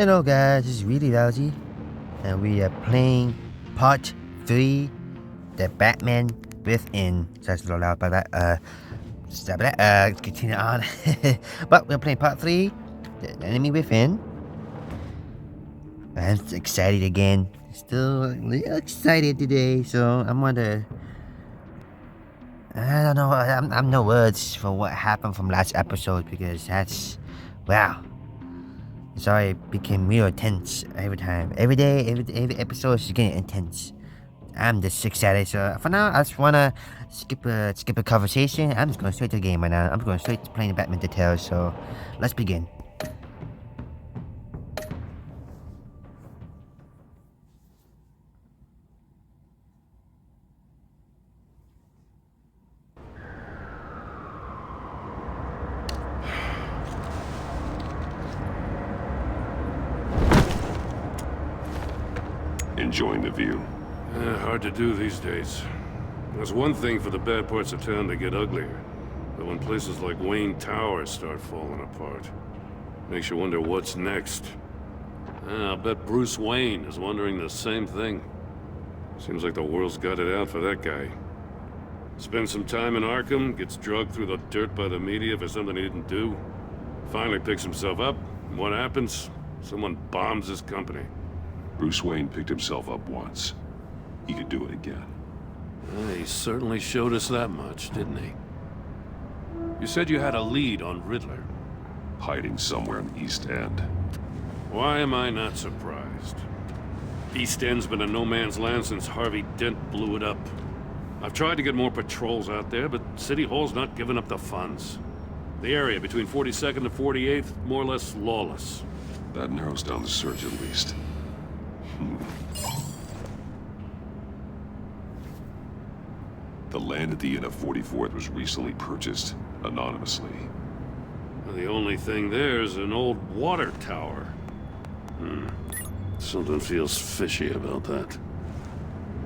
Hello guys, this is Really Lousy, and we are playing part 3, The Batman Within. Sorry, it's a little loud about that. Stop that. Let's continue on. But we're playing part 3, The Enemy Within. I'm excited again. Still a little excited today, so I'm gonna... I don't know, I'm no words for what happened from last episode, because that's... wow. Sorry, it became real intense every time. Every day, every episode is getting intense. I'm just excited, so for now, I just wanna skip a conversation. I'm just going straight to the game right now. I'm going straight to playing the Batman details, so let's begin. Enjoying the view. Hard to do these days. There's one thing for the bad parts of town to get uglier, but when places like Wayne Tower start falling apart, makes you wonder what's next. I'll bet Bruce Wayne is wondering the same thing. Seems like the world's got it out for that guy. Spends some time in Arkham, gets drugged through the dirt by the media for something he didn't do. Finally picks himself up, and what happens? Someone bombs his company. Bruce Wayne picked himself up once. He could do it again. He certainly showed us that much, didn't he? You said you had a lead on Riddler. Hiding somewhere in the East End. Why am I not surprised? East End's been a no-man's land since Harvey Dent blew it up. I've tried to get more patrols out there, but City Hall's not giving up the funds. The area between 42nd and 48th, more or less lawless. That narrows down the search at least. The land at the end of 44th was recently purchased, anonymously. The only thing there is an old water tower. Something feels fishy about that.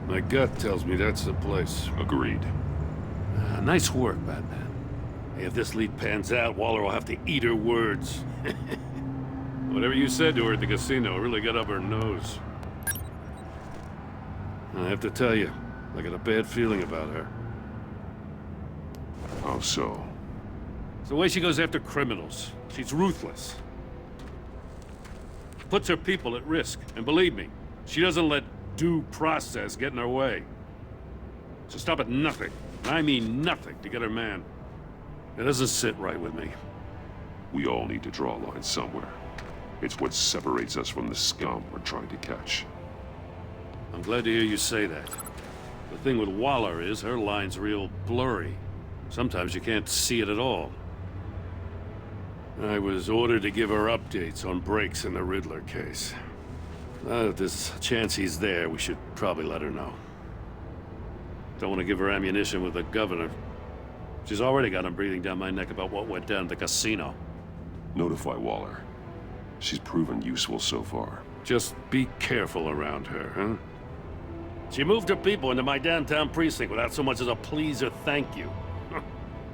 My gut tells me that's the place. Agreed. Nice work, Batman. If this lead pans out, Waller will have to eat her words. Whatever you said to her at the casino really got up her nose. I have to tell you, I got a bad feeling about her. How so? It's the way she goes after criminals. She's ruthless. Puts her people at risk. And believe me, she doesn't let due process get in her way. So stop at nothing, and I mean nothing, to get her man. It doesn't sit right with me. We all need to draw a line somewhere. It's what separates us from the scum we're trying to catch. I'm glad to hear you say that. The thing with Waller is her line's real blurry. Sometimes you can't see it at all. I was ordered to give her updates on breaks in the Riddler case. If there's a chance he's there, we should probably let her know. Don't want to give her ammunition with the governor. She's already got him breathing down my neck about what went down at the casino. Notify Waller. She's proven useful so far. Just be careful around her, huh? She moved her people into my downtown precinct without so much as a please or thank you.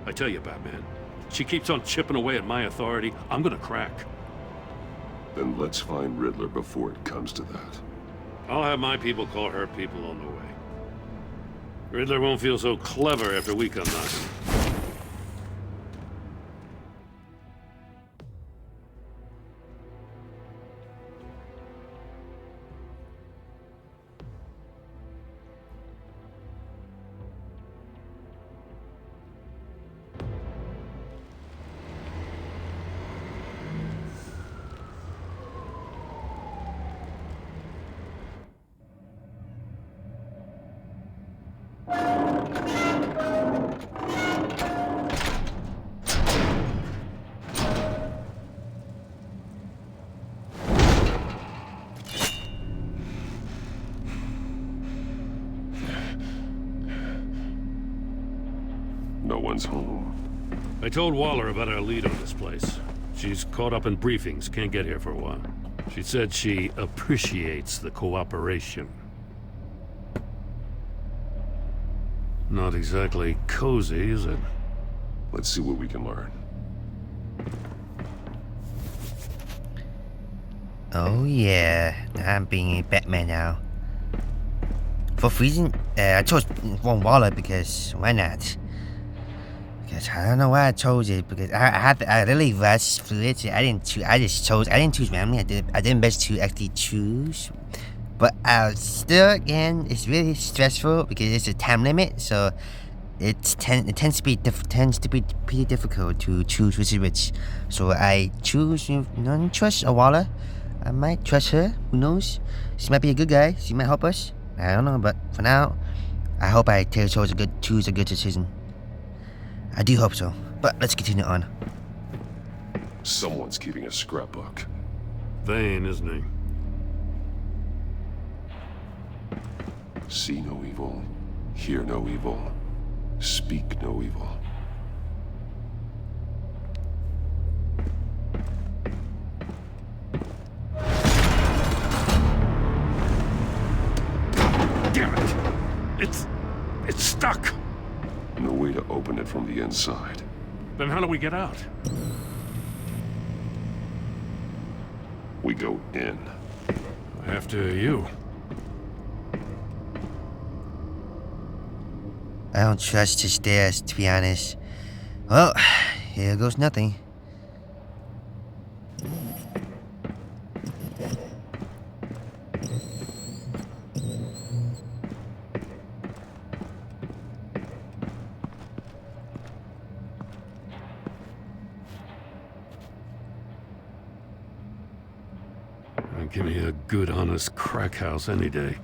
I tell you, Batman, she keeps on chipping away at my authority. I'm gonna crack. Then let's find Riddler before it comes to that. I'll have my people call her people on the way. Riddler won't feel so clever after we come knocking. No one's home. I told Waller about our lead on this place. She's caught up in briefings, can't get here for a while. She said she appreciates the cooperation. Not exactly cozy, is it? Let's see what we can learn. Oh yeah, I'm being a Batman now. For reason, I chose Von Waller because why not? Because I don't know why I chose it because I really rushed through it. I didn't choose randomly. I didn't best to actually choose. But still, again, it's really stressful because it's a time limit. So it tends to be pretty difficult to choose which is which. So I choose non-trust Awala. I might trust her. Who knows? She might be a good guy. She might help us. I don't know, but for now, I hope I choose a good decision. I do hope so. But let's continue on. Someone's keeping a scrapbook. Vane, isn't he? See no evil, hear no evil, speak no evil. Damn it! It's stuck! No way to open it from the inside. Then how do we get out? We go in. After you. I don't trust his stairs, to be honest. Well, here goes nothing. Give me a good, honest crack house any day.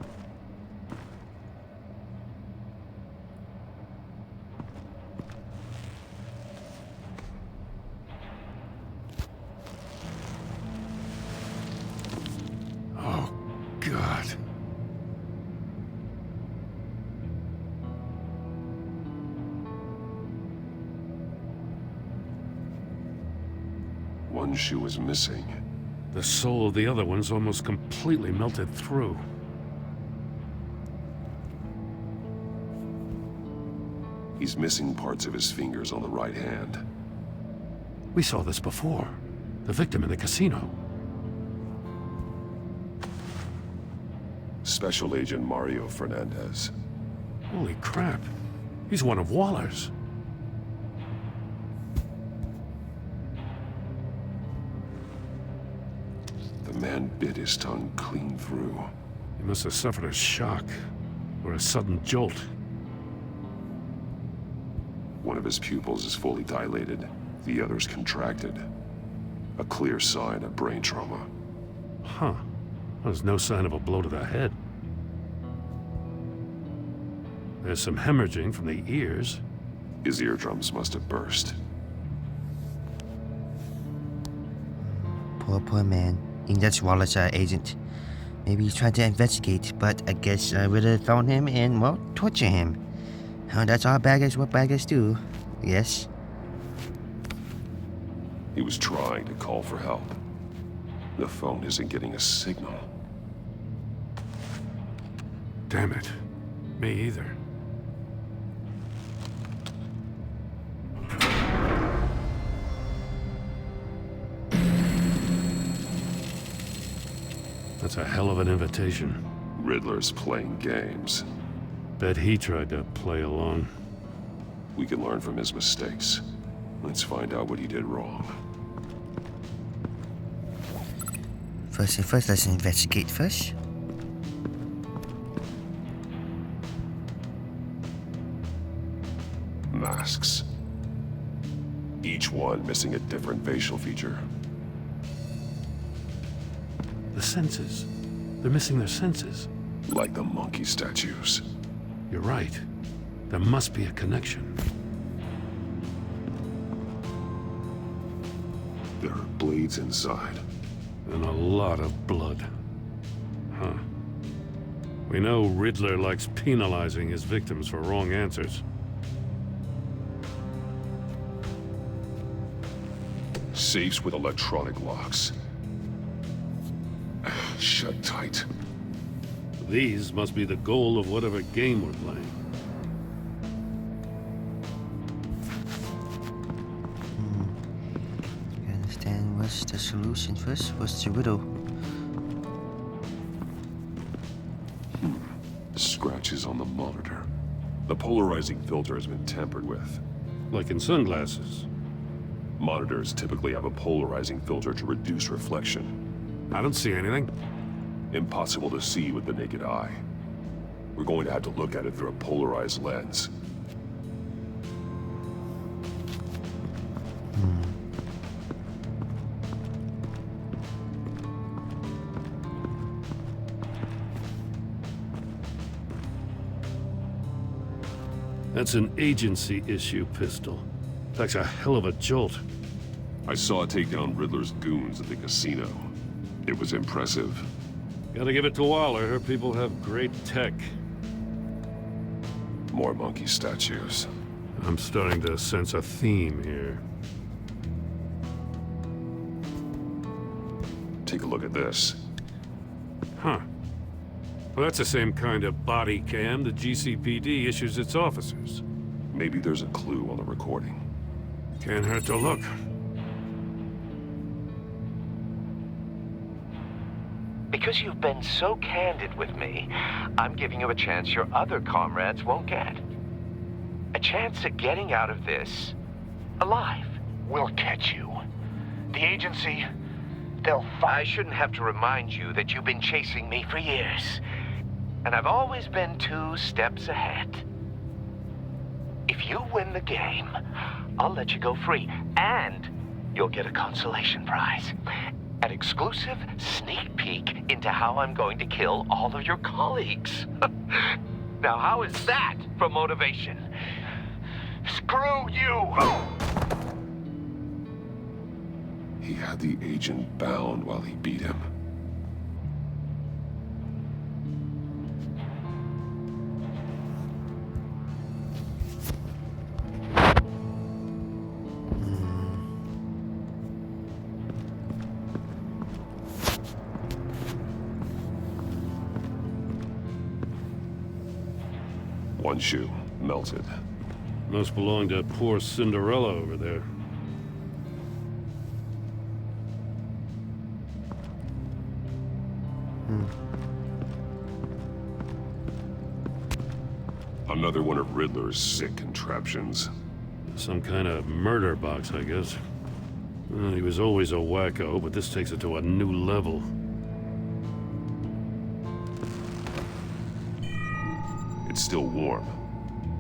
Oh, God. One shoe is missing. The soul of the other one's almost completely melted through. He's missing parts of his fingers on the right hand. We saw this before. The victim in the casino. Special Agent Mario Fernandez. Holy crap. He's one of Waller's. The man bit his tongue clean through. He must have suffered a shock, or a sudden jolt. One of his pupils is fully dilated, the other's contracted. A clear sign of brain trauma. Huh. There's no sign of a blow to the head. There's some hemorrhaging from the ears. His eardrums must have burst. Poor man. And that's Wallace, agent. Maybe he's trying to investigate, but I guess I would have found him and, well, torture him. That's all what bad guys do, yes. He was trying to call for help. The phone isn't getting a signal. Damn it. Me either. That's a hell of an invitation. Riddler's playing games. Bet he tried to play along. We can learn from his mistakes. Let's find out what he did wrong. First, let's investigate first. Masks. Each one missing a different facial feature. The senses. They're missing their senses. Like the monkey statues. You're right. There must be a connection. There are blades inside. And a lot of blood. Huh. We know Riddler likes penalizing his victims for wrong answers. Safes with electronic locks. Shut tight. These must be the goal of whatever game we're playing. You understand what's the solution first? What's the riddle? Scratches on the monitor. The polarizing filter has been tampered with. Like in sunglasses. Monitors typically have a polarizing filter to reduce reflection. I don't see anything. Impossible to see with the naked eye. We're going to have to look at it through a polarized lens. That's an agency issue pistol. That's a hell of a jolt. I saw it take down Riddler's goons at the casino. It was impressive. Gotta give it to Waller. Her people have great tech. More monkey statues. I'm starting to sense a theme here. Take a look at this. Huh. Well, that's the same kind of body cam the GCPD issues its officers. Maybe there's a clue on the recording. Can't hurt to look. Because you've been so candid with me, I'm giving you a chance your other comrades won't get. A chance at getting out of this alive. We'll catch you. The agency, they'll I find... shouldn't have to remind you that you've been chasing me for years. And I've always been 2 steps ahead. If you win the game, I'll let you go free, and you'll get a consolation prize. An exclusive sneak peek into how I'm going to kill all of your colleagues. Now, how is that for motivation? Screw you! He had the agent bound while he beat him. One shoe, melted. Must belong to poor Cinderella over there. Another one of Riddler's sick contraptions. Some kind of murder box, I guess. Well, he was always a wacko, but this takes it to a new level. It's still warm.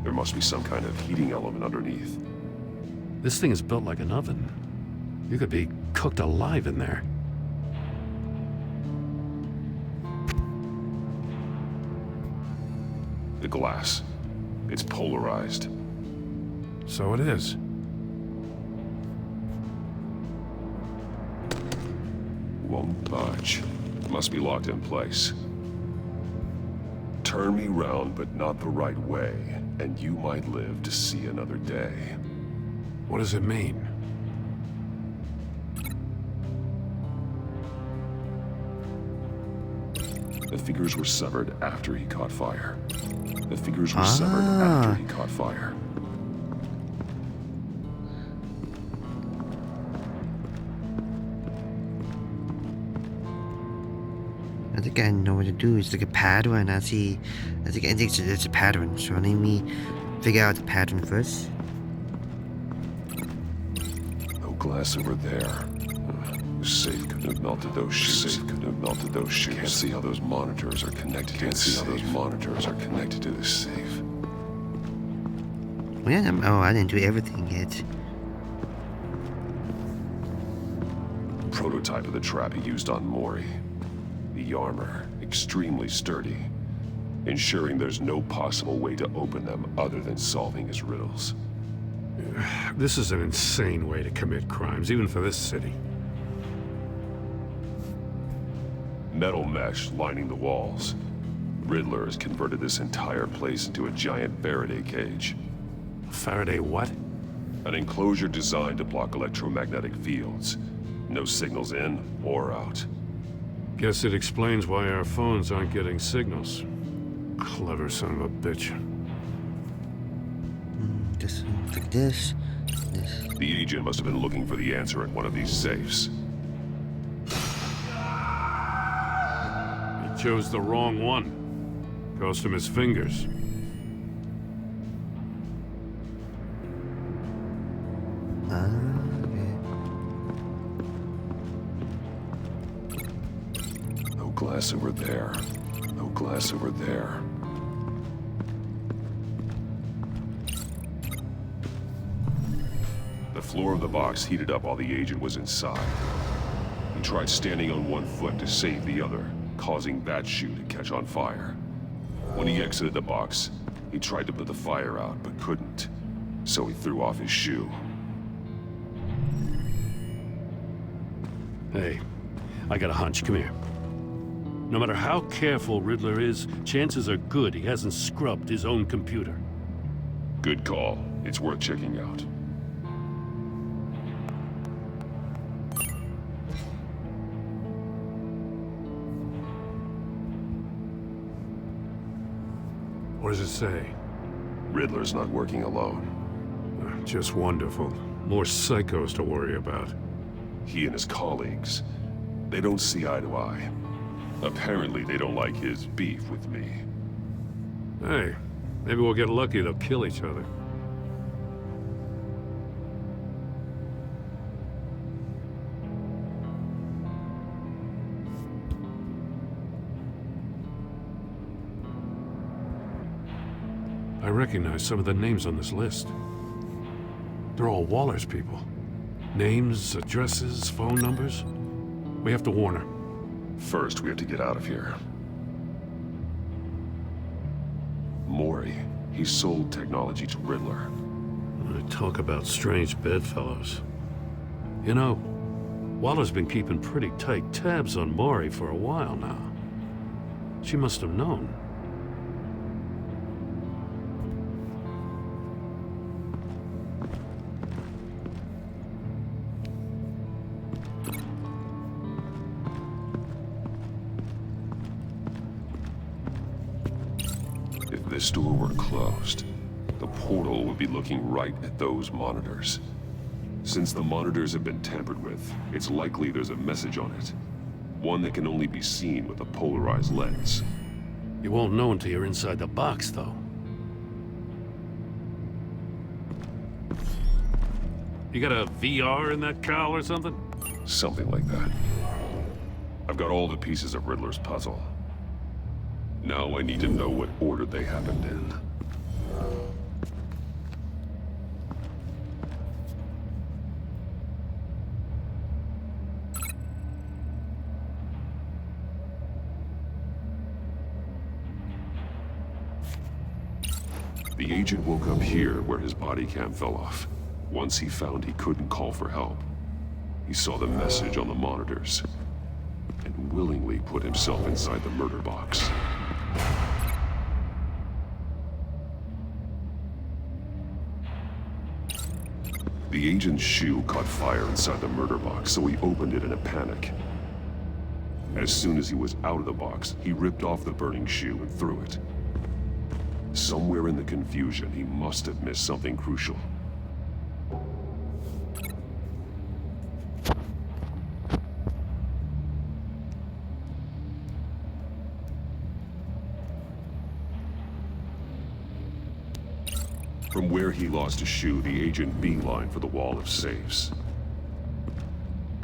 There must be some kind of heating element underneath. This thing is built like an oven. You could be cooked alive in there. The glass. It's polarized. So it is. Won't budge. Must be locked in place. Turn me round, but not the right way, and you might live to see another day. What does it mean? The figures were severed after he caught fire. The figures were severed after he caught fire. I think I know what to do. It's like a pattern. I think it's a pattern. So let me figure out the pattern first. No glass over there. The safe couldn't have melted those shoes. Can't see how those monitors are connected. To the safe. Oh, yeah, I didn't do everything yet. Prototype of the trap he used on Mori. The armor, extremely sturdy, ensuring there's no possible way to open them other than solving his riddles. This is an insane way to commit crimes, even for this city. Metal mesh lining the walls. Riddler has converted this entire place into a giant Faraday cage. Faraday what? An enclosure designed to block electromagnetic fields. No signals in or out. Guess it explains why our phones aren't getting signals. Clever son of a bitch. Just like this. The agent must have been looking for the answer at one of these safes. He chose the wrong one. Cost him his fingers. No glass over there. No glass over there. The floor of the box heated up while the agent was inside. He tried standing on one foot to save the other, causing that shoe to catch on fire. When he exited the box, he tried to put the fire out, but couldn't. So he threw off his shoe. Hey, I got a hunch. Come here. No matter how careful Riddler is, chances are good he hasn't scrubbed his own computer. Good call. It's worth checking out. What does it say? Riddler's not working alone. Just wonderful. More psychos to worry about. He and his colleagues, they don't see eye to eye. Apparently, they don't like his beef with me. Hey, maybe we'll get lucky they'll kill each other. I recognize some of the names on this list. They're all Waller's people. Names, addresses, phone numbers. We have to warn her. First, we have to get out of here. Mori, he sold technology to Riddler. Talk about strange bedfellows. You know, Waller's been keeping pretty tight tabs on Mori for a while now. She must have known. If this door were closed, the portal would be looking right at those monitors. Since the monitors have been tampered with, it's likely there's a message on it. One that can only be seen with a polarized lens. You won't know until you're inside the box, though. You got a VR in that cowl or something? Something like that. I've got all the pieces of Riddler's puzzle. Now I need to know what order they happened in. The agent woke up here where his body cam fell off. Once he found he couldn't call for help, he saw the message on the monitors and willingly put himself inside the murder box. The agent's shoe caught fire inside the murder box, so he opened it in a panic. As soon as he was out of the box, he ripped off the burning shoe and threw it. Somewhere in the confusion, he must have missed something crucial. From where he lost his shoe, the agent beelined for the wall of safes.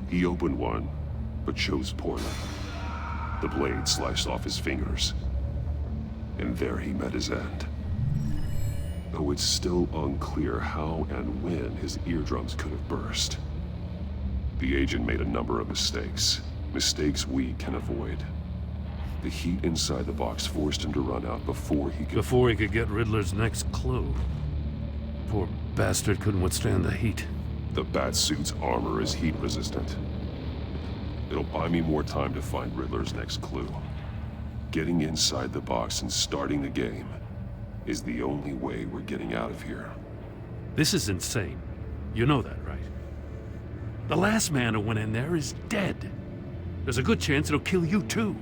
He opened one, but chose poorly. The blade sliced off his fingers. And there he met his end. Though it's still unclear how and when his eardrums could have burst. The agent made a number of mistakes. Mistakes we can avoid. The heat inside the box forced him to run out before he could get Riddler's next clue. Poor bastard couldn't withstand the heat. The Batsuit's armor is heat resistant. It'll buy me more time to find Riddler's next clue. Getting inside the box and starting the game is the only way we're getting out of here. This is insane. You know that, right? The last man who went in there is dead. There's a good chance it'll kill you too.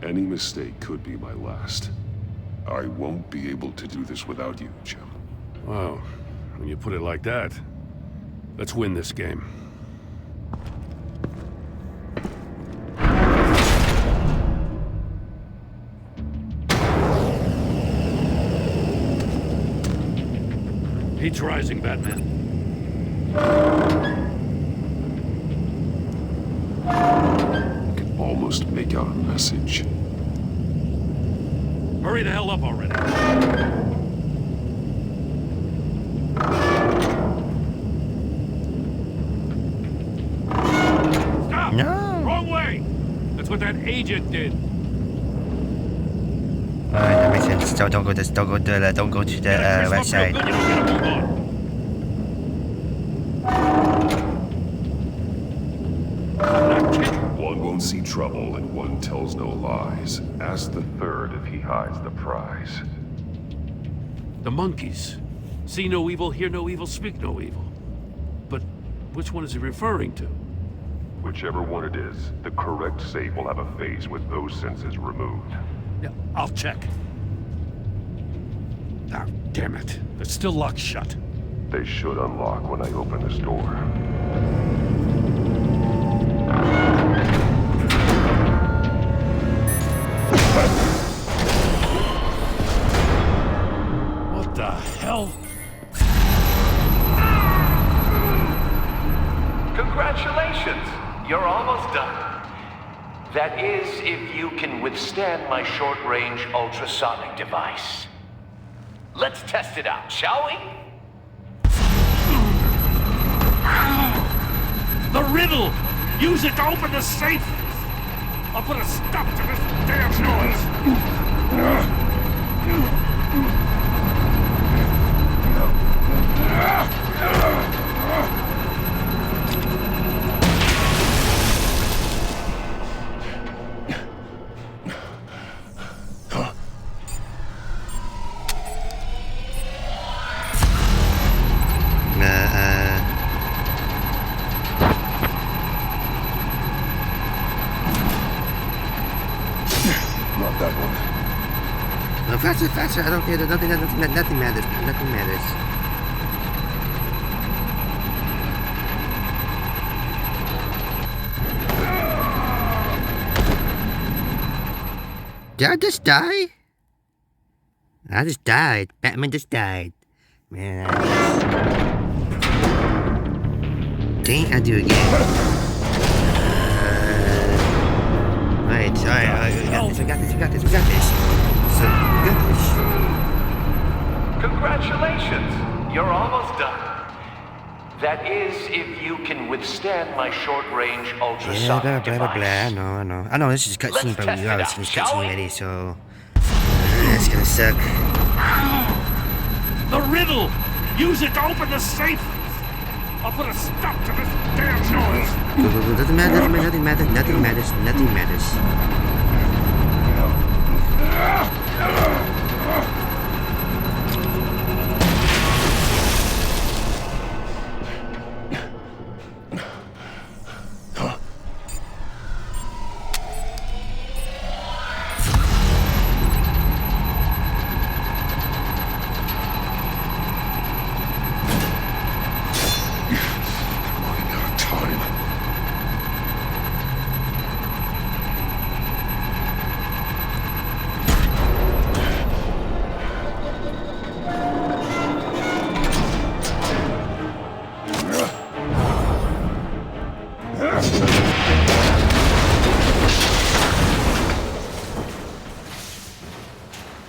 Any mistake could be my last. I won't be able to do this without you, Jim. Well, when you put it like that, let's win this game. Heat's rising, Batman. I can almost make out a message. Hurry the hell up already. Stop! No. Wrong way! That's what that agent did. Alright, that makes sense. So don't go to the right side. Good, you don't get a move on. One won't see trouble and one tells no lies. Ask the third if he hides the prize. The monkeys. See no evil, hear no evil, speak no evil. But which one is he referring to? Whichever one it is, the correct safe will have a face with those senses removed. Yeah, I'll check. Ah, damn it. It's still locked shut. They should unlock when I open this door. What the hell? Congratulations! You're almost done. That is, if you can withstand my short-range ultrasonic device. Let's test it out, shall we? The riddle! Use it to open the safe! I'll put a stop to this damn noise! Not that one. No, faster, faster. I don't care. Nothing matters. Nothing matters. Did I just die? I just died. Batman just died. Man. Can't I do it again? Right, alright, we got this. So, we got this. Congratulations! You're almost done. That is, if you can withstand my short-range Yeah, ultrasonic blah, blah, blah, device. blah. I know this is cutscene, Let's but test we it already out, seen this shall cutscene we? already, so it's gonna suck. The riddle! Use it to open the safe! I'll put a stop to this damn noise! Nothing matters.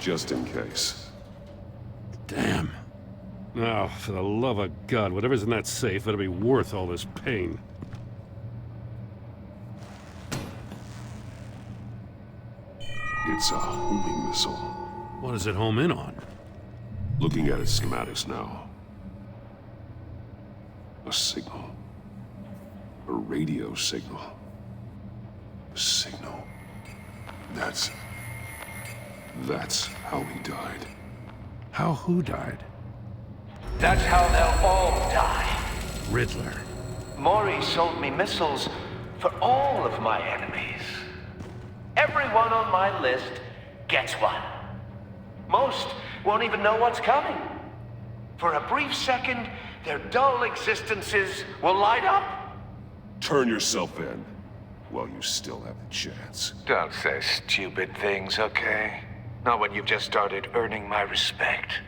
Just in case. Damn. Now, for the love of God, whatever's in that safe better be worth all this pain. It's a homing missile. What does it home in on? Looking at its schematics now. A signal. A radio signal. A signal. That's how he died. How who died? That's how they'll all die. Riddler. Maury sold me missiles for all of my enemies. Everyone on my list gets one. Most won't even know what's coming. For a brief second, their dull existences will light up. Turn yourself in while you still have the chance. Don't say stupid things, okay? Not when you've just started earning my respect.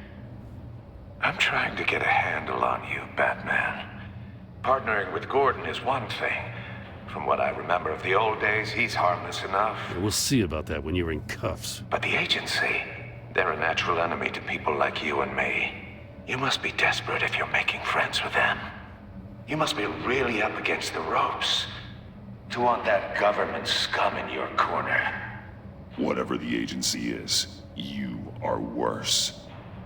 I'm trying to get a handle on you, Batman. Partnering with Gordon is one thing. From what I remember of the old days, he's harmless enough. We'll see about that when you're in cuffs. But the agency, they're a natural enemy to people like you and me. You must be desperate if you're making friends with them. You must be really up against the ropes to want that government scum in your corner. Whatever the agency is, you are worse.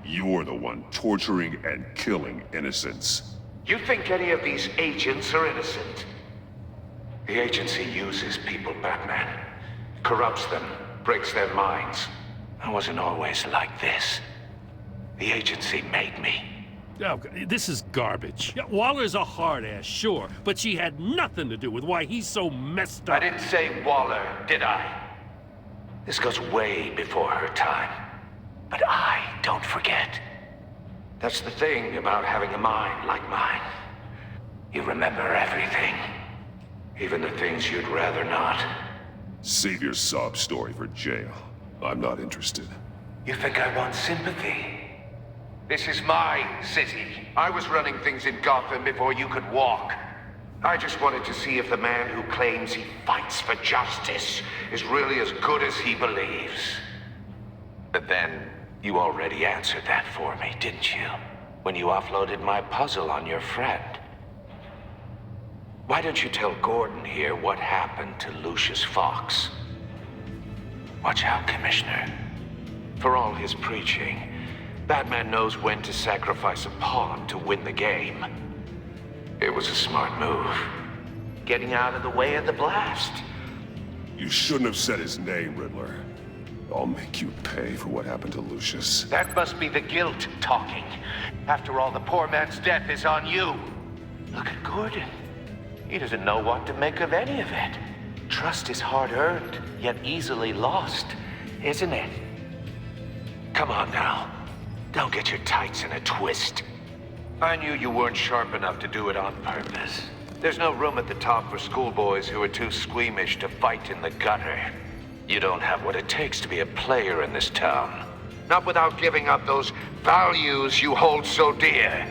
You're the one torturing and killing innocents. You think any of these agents are innocent? The agency uses people, Batman. Corrupts them, breaks their minds. I wasn't always like this. The agency made me. Oh, this is garbage. Yeah, Waller's a hard ass, sure, but she had nothing to do with why he's so messed up. I didn't say Waller, did I? This goes way before her time. But I don't forget. That's the thing about having a mind like mine. You remember everything. Even the things you'd rather not. Save your sob story for jail. I'm not interested. You think I want sympathy? This is my city. I was running things in Gotham before you could walk. I just wanted to see if the man who claims he fights for justice is really as good as he believes. But then, you already answered that for me, didn't you? When you offloaded my puzzle on your friend. Why don't you tell Gordon here what happened to Lucius Fox? Watch out, Commissioner. For all his preaching, Batman knows when to sacrifice a pawn to win the game. It was a smart move. Getting out of the way of the blast. You shouldn't have said his name, Riddler. I'll make you pay for what happened to Lucius. That must be the guilt talking. After all, the poor man's death is on you. Look at Gordon. He doesn't know what to make of any of it. Trust is hard-earned, yet easily lost, isn't it? Come on now. Don't get your tights in a twist. I knew you weren't sharp enough to do it on purpose. There's no room at the top for schoolboys who are too squeamish to fight in the gutter. You don't have what it takes to be a player in this town. Not without giving up those values you hold so dear.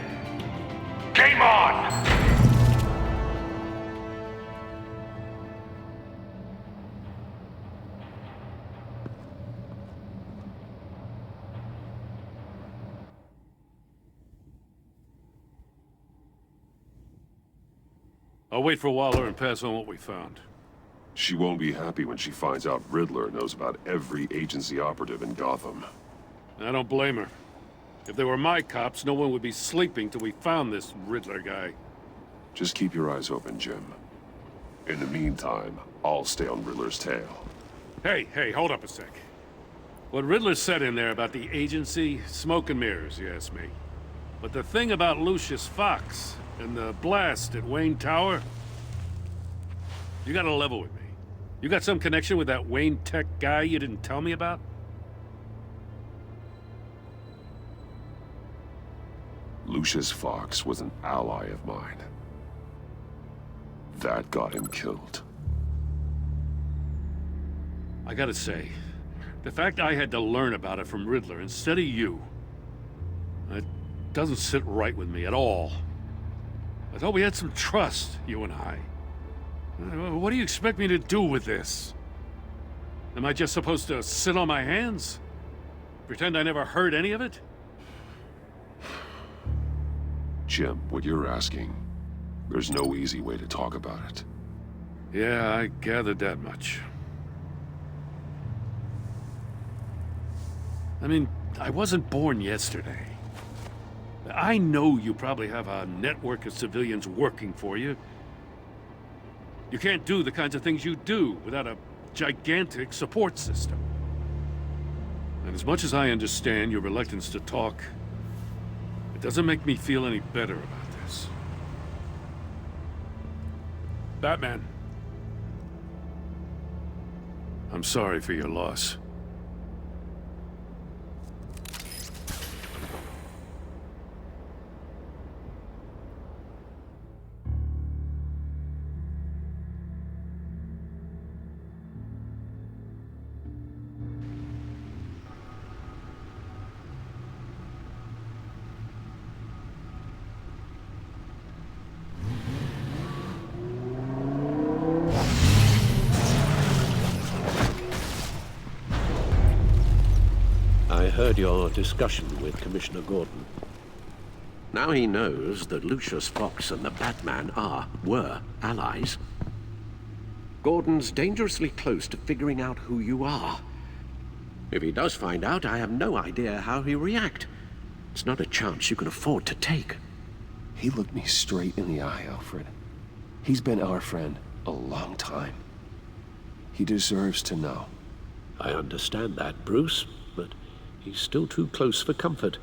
Game on! I'll wait for Waller and pass on what we found. She won't be happy when she finds out Riddler knows about every agency operative in Gotham. I don't blame her. If they were my cops, no one would be sleeping till we found this Riddler guy. Just keep your eyes open, Jim. In the meantime, I'll stay on Riddler's tail. Hey, hold up a sec. What Riddler said in there about the agency, smoke and mirrors, you ask me. But the thing about Lucius Fox and the blast at Wayne Tower, you gotta level with me. You got some connection with that Wayne Tech guy you didn't tell me about? Lucius Fox was an ally of mine. That got him killed. I gotta say, the fact I had to learn about it from Riddler instead of you, it doesn't sit right with me at all. I thought we had some trust, you and I. What do you expect me to do with this? Am I just supposed to sit on my hands? Pretend I never heard any of it? Jim, what you're asking, there's no easy way to talk about it. Yeah, I gathered that much. I mean, I wasn't born yesterday. I know you probably have a network of civilians working for you. You can't do the kinds of things you do without a gigantic support system. And as much as I understand your reluctance to talk, it doesn't make me feel any better about this. Batman. I'm sorry for your loss. heard your discussion with Commissioner Gordon. Now he knows that Lucius Fox and the Batman were allies. Gordon's dangerously close to figuring out who you are. If he does find out, I have no idea how he'll react. It's not a chance you can afford to take. He looked me straight in the eye, Alfred. He's been our friend a long time. He deserves to know. I understand that, Bruce, but he's still too close for comfort.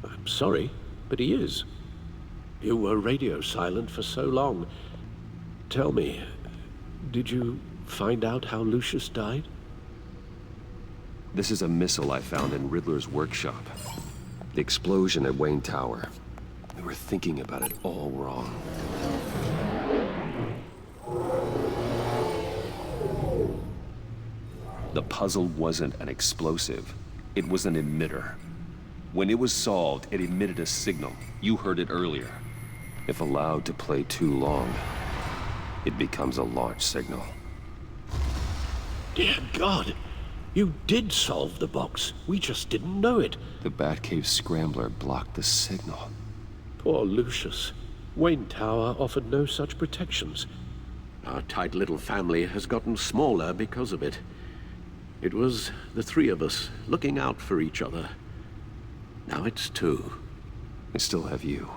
I'm sorry, but he is. You were radio silent for so long. Tell me, did you find out how Lucius died? This is a missile I found in Riddler's workshop. The explosion at Wayne Tower. We were thinking about it all wrong. The puzzle wasn't an explosive. It was an emitter. When it was solved, it emitted a signal. You heard it earlier. If allowed to play too long, it becomes a launch signal. Dear God! You did solve the box. We just didn't know it. The Batcave scrambler blocked the signal. Poor Lucius. Wayne Tower offered no such protections. Our tight little family has gotten smaller because of it. It was the three of us looking out for each other. Now it's two. I still have you.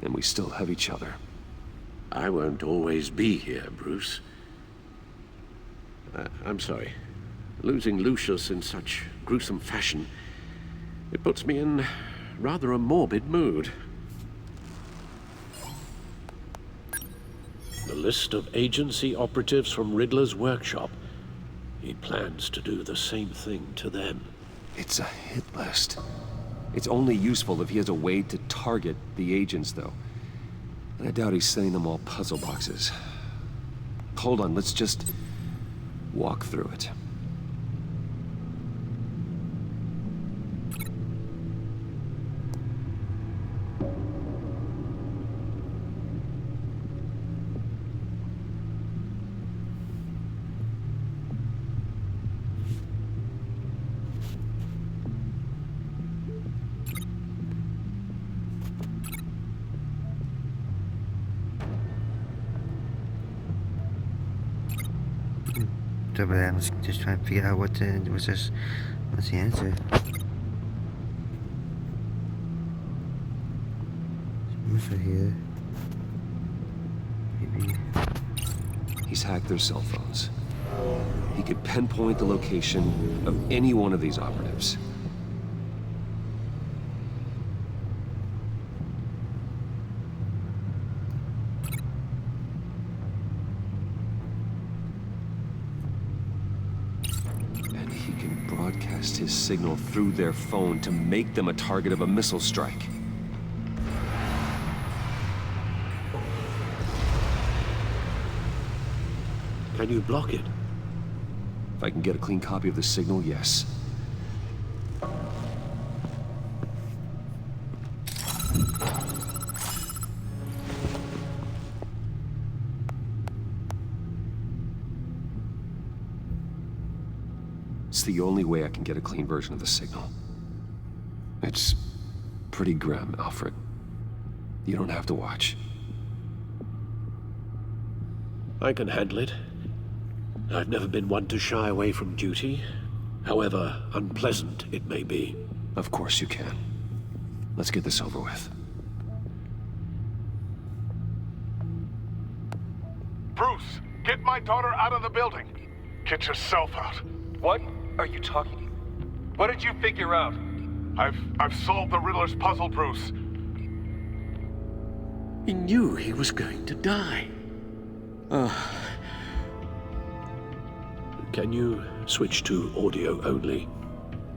And we still have each other. I won't always be here, Bruce. I'm sorry. Losing Lucius in such gruesome fashion, it puts me in rather a morbid mood. The list of agency operatives from Riddler's workshop. He plans to do the same thing to them. It's a hit list. It's only useful if he has a way to target the agents, though. And I doubt he's sending them all puzzle boxes. Hold on, let's just walk through it. So, but I'm just trying to figure out what's the answer. What's right here? Maybe. He's hacked their cell phones. He could pinpoint the location of any one of these operatives. His signal through their phone to make them a target of a missile strike. Can you block it? If I can get a clean copy of the signal, yes. It's the only way I can get a clean version of the signal. It's pretty grim, Alfred. You don't have to watch. I can handle it. I've never been one to shy away from duty, however unpleasant it may be. Of course you can. Let's get this over with. Bruce, get my daughter out of the building. Get yourself out. What are you talking? What did you figure out? I've solved the Riddler's puzzle, Bruce. He knew he was going to die. Can you switch to audio only,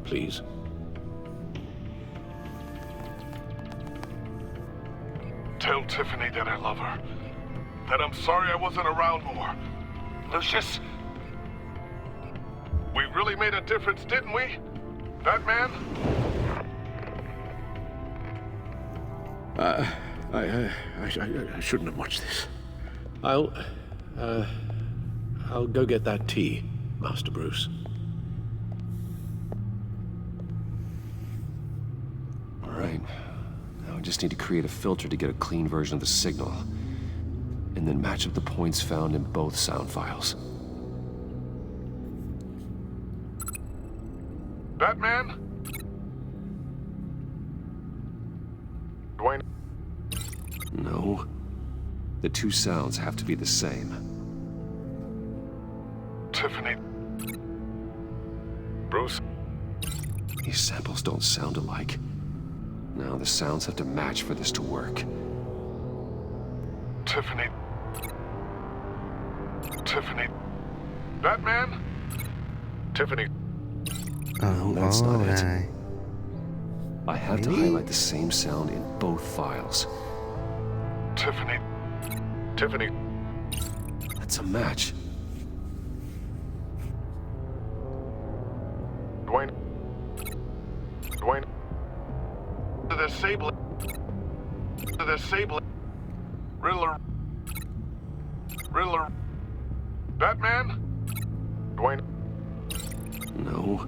please? Tell Tiffany that I love her. That I'm sorry I wasn't around more. Lucius? We really made a difference, didn't we? That man? I shouldn't have watched this. I'll go get that tea, Master Bruce. Right. Now I just need to create a filter to get a clean version of the signal. And then match up the points found in both sound files. Batman? Dwayne? No. The two sounds have to be the same. Tiffany? Bruce? These samples don't sound alike. Now the sounds have to match for this to work. Tiffany? Tiffany? Batman? Tiffany? No, that's not it. right. I have to highlight the same sound in both files. Tiffany? Tiffany? That's a match. Dwayne? Dwayne? The Sable? The Sable? Riddler? Riddler? Batman? Dwayne? No.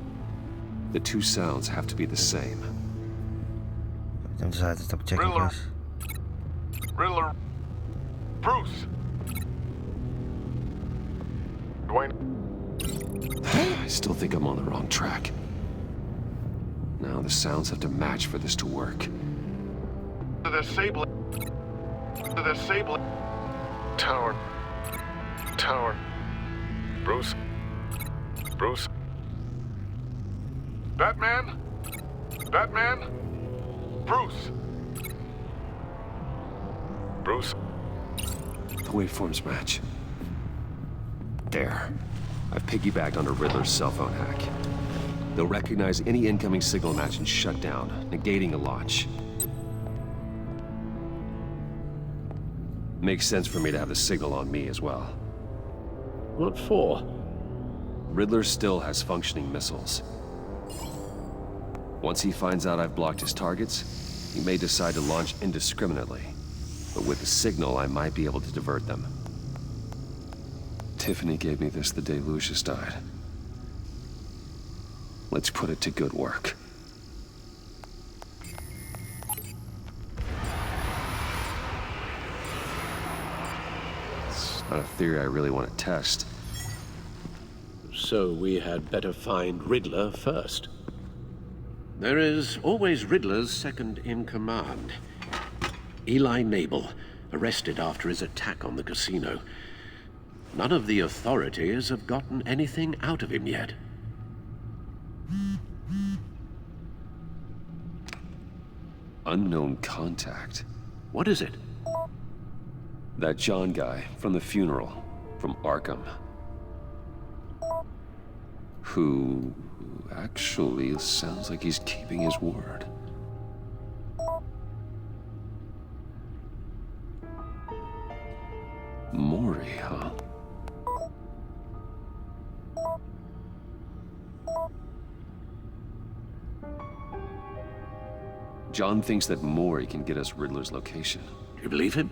The two sounds have to be the same. I'm just to stop checking Riddler. first. Riddler? Bruce? Dwayne? I still think I'm on the wrong track. Now the sounds have to match for this to work. The Sable? The Sable? Tower? Tower? Bruce? Bruce? Batman? Batman? Bruce? Bruce? The waveforms match. There. I've piggybacked onto Riddler's cell phone hack. They'll recognize any incoming signal match and shut down, negating a launch. Makes sense for me to have the signal on me as well. What for? Riddler still has functioning missiles. Once he finds out I've blocked his targets, he may decide to launch indiscriminately. But with the signal, I might be able to divert them. Tiffany gave me this the day Lucius died. Let's put it to good work. It's not a theory I really want to test. So we had better find Riddler first. There is always Riddler's second in command. Eli Nabel, arrested after his attack on the casino. None of the authorities have gotten anything out of him yet. Unknown contact. What is it? That John guy from the funeral, from Arkham. Who actually sounds like he's keeping his word. Mori, huh? John thinks that Mori can get us Riddler's location. You believe him?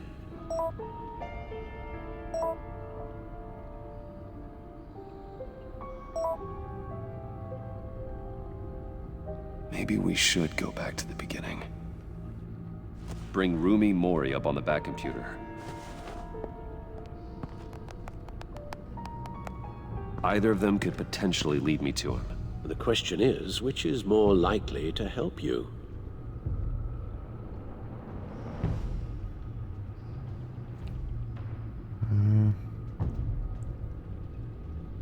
Maybe we should go back to the beginning. Bring Rumi Mori up on the back computer. Either of them could potentially lead me to him. The question is, which is more likely to help you?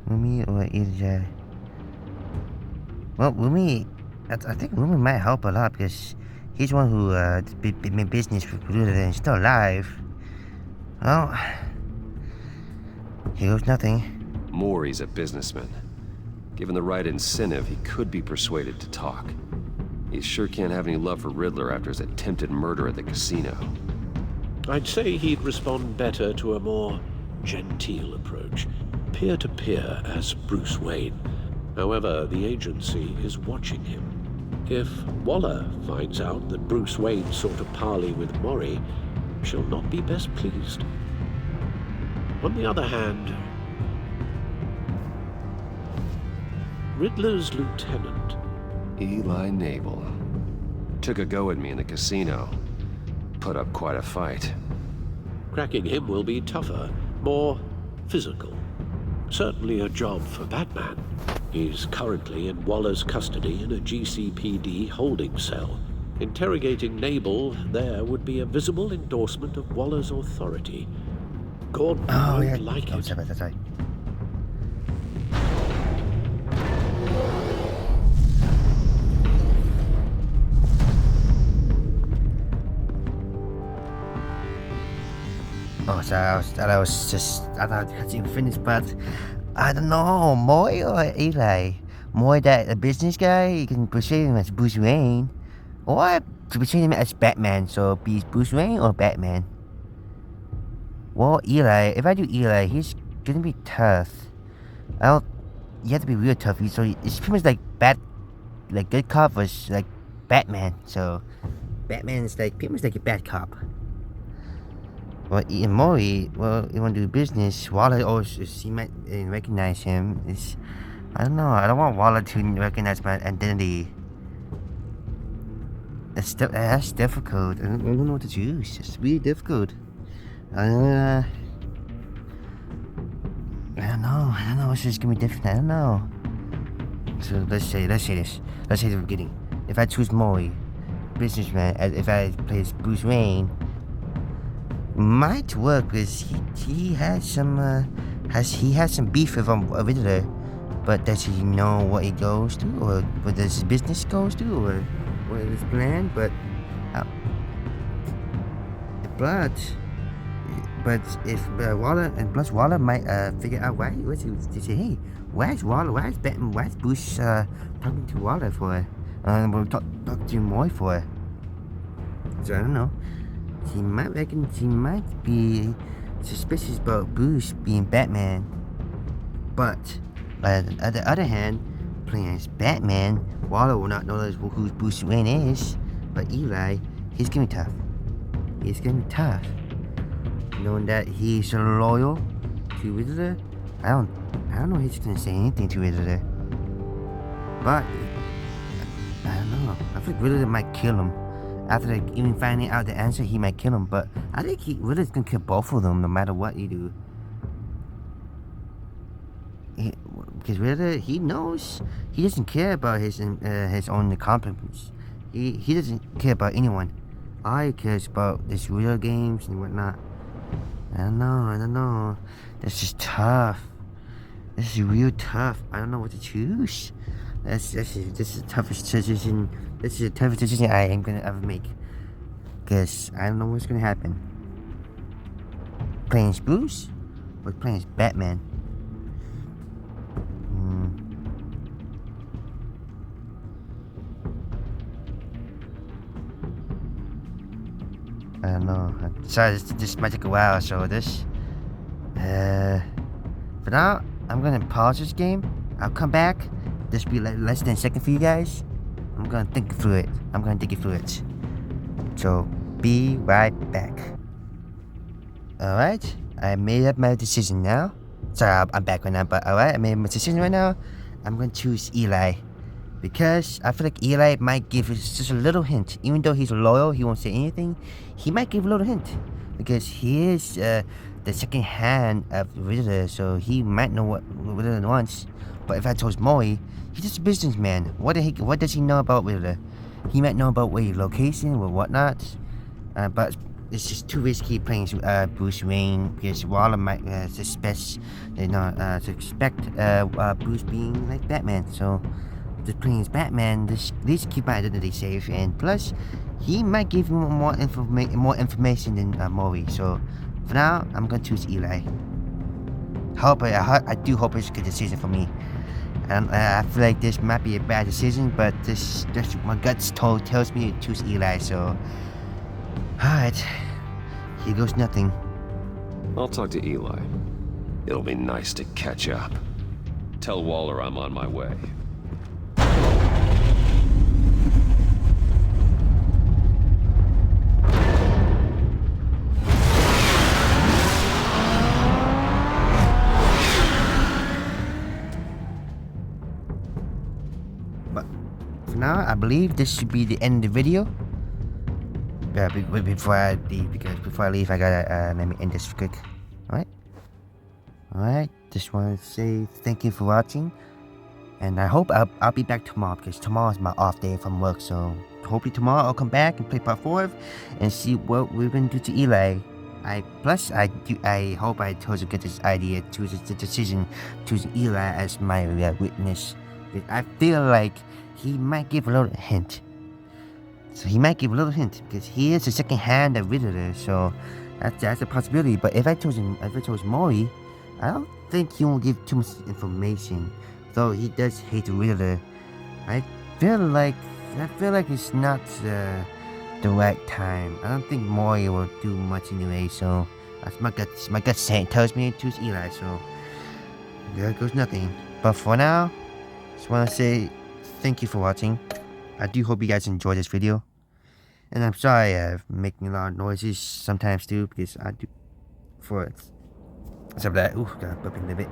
Rumi or Irja? Well, Rumi, I think Rumi might help a lot because he's one who been in business for Peruda and still alive. Well, he owes nothing. Mori's a businessman. Given the right incentive, he could be persuaded to talk. He sure can't have any love for Riddler after his attempted murder at the casino. I'd say he'd respond better to a more genteel approach, peer-to-peer as Bruce Wayne. However, the agency is watching him. If Waller finds out that Bruce Wayne sought a parley with Mori, she'll not be best pleased. On the other hand, Riddler's lieutenant. Eli Nabel. took a go at me in the casino. Put up quite a fight. Cracking him will be tougher, more physical. Certainly a job for Batman. He's currently in Waller's custody in a GCPD holding cell. Interrogating Nabel there would be a visible endorsement of Waller's authority. Gordon won't like it. That's right. Oh, sorry, I thought I hadn't finished, but I don't know, Moy or Eli? Moy, the business guy, you can portray him as Bruce Wayne, or to portray him as Batman, so be Bruce Wayne or Batman. Well, Eli, if I do Eli, he's gonna be tough. You have to be real tough, so it's pretty much like good cop versus like Batman, so Batman's like pretty much like a bad cop. Well, Ian Mori, you want to do business. Waller always, he might recognize him. I don't know. I don't want Waller to recognize my identity. That's difficult. I don't know what to choose. It's really difficult. I don't know. It's just gonna be different. I don't know. So let's say this. Let's say the beginning. If I choose Mori, businessman, if I play as Bruce Wayne, might work because he has some beef with a Riddler, but does he know what he goes to, or what his business goes to, or what is his plan? But if Waller might figure out why they say, hey, why is Bruce talking to Waller for? We'll talk to Moy for. So I don't know. He might be suspicious about Bruce being Batman. But on the other hand, playing as Batman, Waller will not know who Bruce Wayne is. But Eli, he's gonna be tough. He's gonna be tough. Knowing that he's loyal to Riddler, I don't know if he's gonna say anything to Riddler. But I don't know. I think Riddler might kill him. After even finding out the answer, he might kill him. But I think Riddler's gonna kill both of them, no matter what you do. Because Riddler, he knows he doesn't care about his own accomplishments. He doesn't care about anyone. All he cares about is video games and whatnot. I don't know. This is tough. This is real tough. I don't know what to choose. This is the toughest decision. This is the toughest decision I am gonna ever make. Cause I don't know what's gonna happen. Playing as Bruce or playing as Batman? I don't know. Sorry, this might take a while. So this, for now, I'm gonna pause this game. I'll come back. This will be like less than a second for you guys. I'm gonna think through it. So be right back. Alright, I made up my decision now. Sorry, I'm back right now, but alright, I made my decision right now. I'm gonna choose Eli. Because I feel like Eli might give us just a little hint. Even though he's loyal, he won't say anything. He might give a little hint. Because he is the second hand of Riddler, so he might know what Riddler wants. But if I chose Moy, he's just a businessman. What does he know about Riddler? He might know about where location or whatnot. But it's just too risky playing Bruce Wayne, because Waller might suspect Bruce being like Batman. So just playing as Batman, at least keep my identity safe. And plus, he might give him more information than Mori. So for now, I'm gonna choose Eli. I do hope it's a good decision for me. I feel like this might be a bad decision, but this my guts tells me to choose Eli. So, alright, here goes nothing. I'll talk to Eli. It'll be nice to catch up. Tell Waller I'm on my way. now, I believe this should be the end of the video. Before I leave, I gotta let me end this quick. Alright, just want to say thank you for watching. And I hope I'll be back tomorrow, because tomorrow's my off day from work. So hopefully tomorrow I'll come back and play part 4 and see what we're gonna do to Eli. I hope I chose a good idea, choose the decision, choosing Eli as my witness. I feel like he might give a little hint. So he might give a little hint because he is the second hand of Riddler. So that's a possibility. But if I chose Maury, I don't think he won't give too much information. Though he does hate the Riddler. I feel like it's not the right time. I don't think Maury will do much anyway. So that's my gut saying tells me to choose Eli. So there goes nothing. But for now, just want to say thank you for watching. I do hope you guys enjoyed this video. And I'm sorry I'm making a lot of noises sometimes too, because I do for some of that. Ooh, got burping a little bit.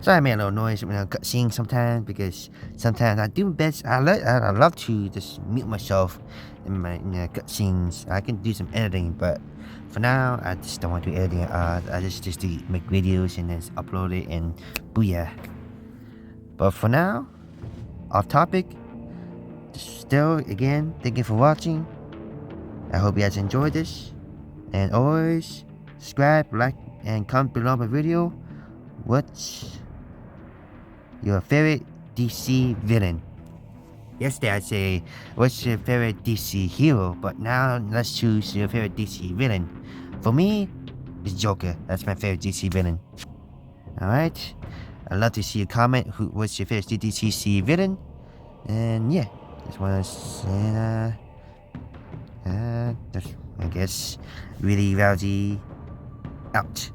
Sorry I made a little noise when I'm cutscening sometimes, because sometimes I do my best. I love to just mute myself in my cutscenes. I can do some editing, but for now I just don't want to do editing. I just do make videos and then upload it and booyah. But for now, off topic. Still, again, thank you for watching. I hope you guys enjoyed this. And always subscribe, like, and comment below my video. What's your favorite DC villain? Yesterday I say, what's your favorite DC hero? But now let's choose your favorite DC villain. For me, it's Joker. That's my favorite DC villain. Alright. I'd love to see a comment. What's your favorite DC villain? And yeah, just want to say, I guess, Really Rousey out.